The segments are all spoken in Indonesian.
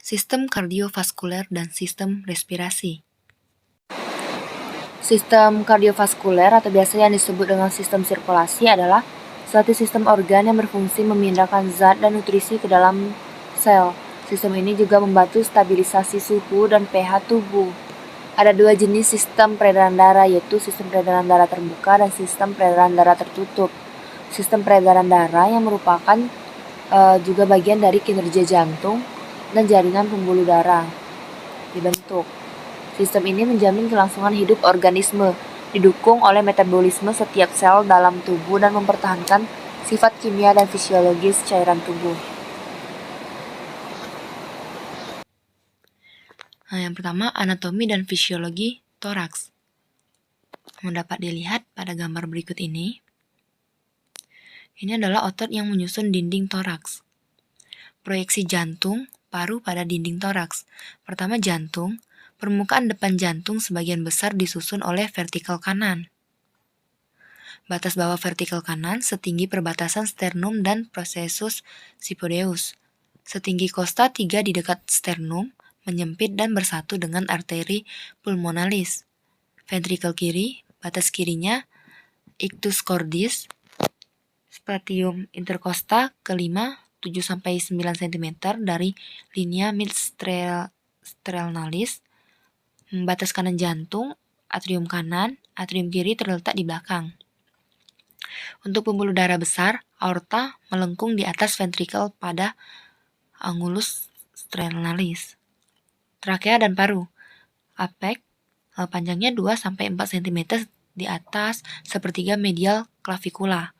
Sistem kardiovaskuler dan sistem respirasi. Sistem kardiovaskuler atau biasa yang disebut dengan sistem sirkulasi adalah suatu sistem organ yang berfungsi memindahkan zat dan nutrisi ke dalam sel. Sistem ini juga membantu stabilisasi suhu dan pH tubuh. Ada dua jenis sistem peredaran darah, yaitu sistem peredaran darah terbuka dan sistem peredaran darah tertutup. Sistem peredaran darah yang merupakan juga bagian dari kinerja jantung dan jaringan pembuluh darah dibentuk. Sistem ini menjamin kelangsungan hidup organisme, didukung oleh metabolisme setiap sel dalam tubuh dan mempertahankan sifat kimia dan fisiologis cairan tubuh. Nah, yang pertama, anatomi dan fisiologi toraks. Dapat dilihat pada gambar berikut ini. Ini adalah otot yang menyusun dinding toraks. Proyeksi jantung, paru pada dinding toraks. Pertama, jantung. Permukaan depan jantung sebagian besar disusun oleh vertikal kanan. Batas bawah vertikal kanan setinggi perbatasan sternum dan processus sipodeus. Setinggi kosta 3 di dekat sternum, menyempit dan bersatu dengan arteri pulmonalis. Ventrikel kiri, batas kirinya ictus cordis. Spatium intercosta kelima 7-9 cm dari linea mid-sternal. Batas kanan jantung, atrium kanan, atrium kiri terletak di belakang. Untuk pembuluh darah besar, aorta melengkung di atas ventrikel pada angulus sternalis. Trakea dan paru, apek panjangnya 2-4 cm di atas sepertiga medial clavikula.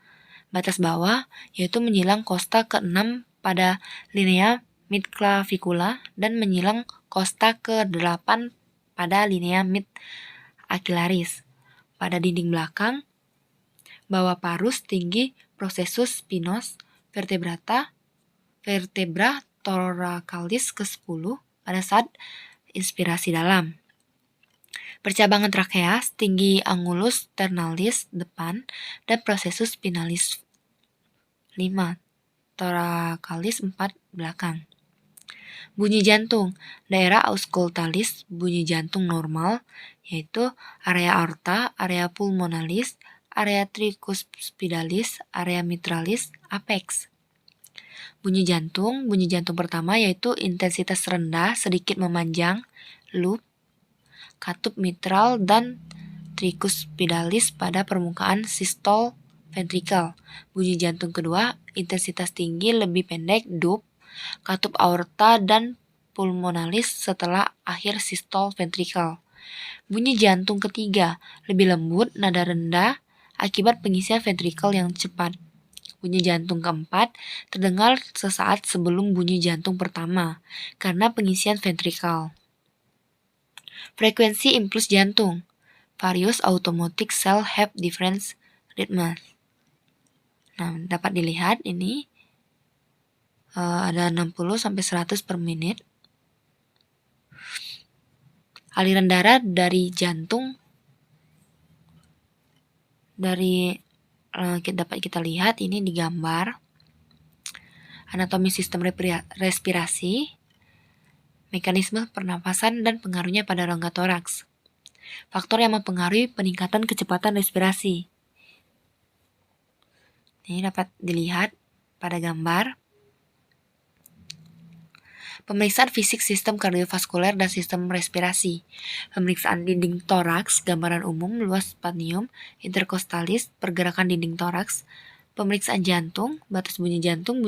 Batas bawah yaitu menyilang kosta ke-6 pada linea mid-clavikula dan menyilang kosta ke-8 pada linea mid-axillaris. Pada dinding belakang, bawah parus tinggi processus spinos vertebra thoracalis ke-10 pada saat inspirasi dalam. Percabangan trakea tinggi angulus sternalis depan dan processus spinalis 5, thoracalis 4 belakang. Bunyi jantung, daerah auscultalis bunyi jantung normal, yaitu area aorta, area pulmonalis, area tricuspidalis, area mitralis, apex. Bunyi jantung pertama yaitu intensitas rendah sedikit memanjang, loop, katup mitral dan tricuspidalis pada permukaan sistol ventrikel. Bunyi jantung kedua, intensitas tinggi lebih pendek, dup, katup aorta dan pulmonalis setelah akhir sistol ventrikel. Bunyi jantung ketiga, lebih lembut, nada rendah, akibat pengisian ventrikel yang cepat. Bunyi jantung keempat terdengar sesaat sebelum bunyi jantung pertama, karena pengisian ventrikel. Frekuensi impuls jantung. Various automatic cell have different rhythms. Nah, dapat dilihat ini ada 60-100 per menit. Aliran darah dari jantung dapat kita lihat ini di gambar. Anatomi sistem respirasi, mekanisme pernapasan dan pengaruhnya pada rongga toraks. Faktor yang mempengaruhi peningkatan kecepatan respirasi. Ini dapat dilihat pada gambar. Pemeriksaan fisik sistem kardiovaskuler dan sistem respirasi. Pemeriksaan dinding toraks, gambaran umum, luas spatium intercostalis, pergerakan dinding toraks. Pemeriksaan jantung, batas bunyi jantung,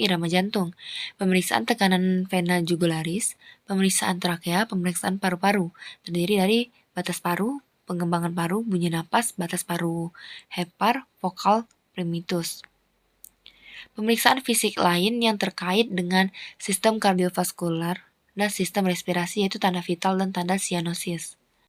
irama jantung. Pemeriksaan tekanan vena jugularis. Pemeriksaan trakea, pemeriksaan paru-paru. Terdiri dari batas paru, pengembangan paru, bunyi napas, batas paru hepar, vokal, primitus. Pemeriksaan fisik lain yang terkait dengan sistem kardiovaskular dan sistem respirasi yaitu tanda vital dan tanda sianosis.